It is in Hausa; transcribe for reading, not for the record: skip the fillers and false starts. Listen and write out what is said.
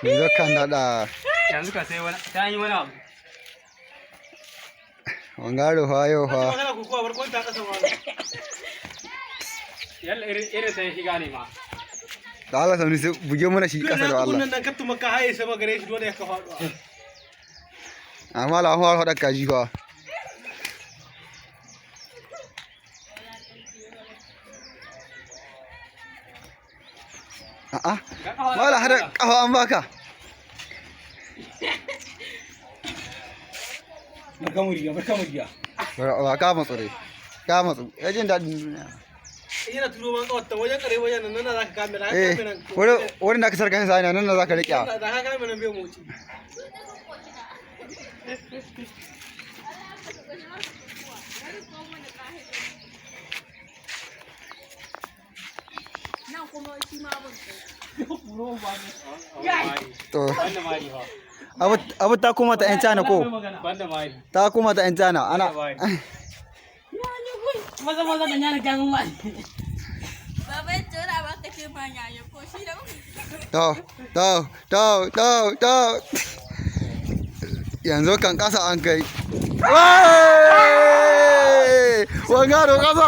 yanzu kan daɗa yanzu ka sai wani ta yi wani abu wangaro fa yau fa yalla irin sai shiga ne ma da Allah sanu sai buge mana shi kasa da Allah nan kattu maka haye sama gare shi dole ya ka faɗo amma la fa faɗa kaji fa a'a wala hada kafa an baka barka muriya ba ka matsu dai ka matsu ya jin daɗin duniya yana turo man kawata wajen kare wajen nan za ka kame da eh wurin da ka sarka sa ina nan za ka riƙe da ka kame nan bai motsi to abu ta kuma ta 'yan cana ko ta kuma ta 'yan cana ana maza da nyana gamin ma baba tura ba ka ce ma nyanya ko shi da to yanzu kan kasa an kai wangaro kasa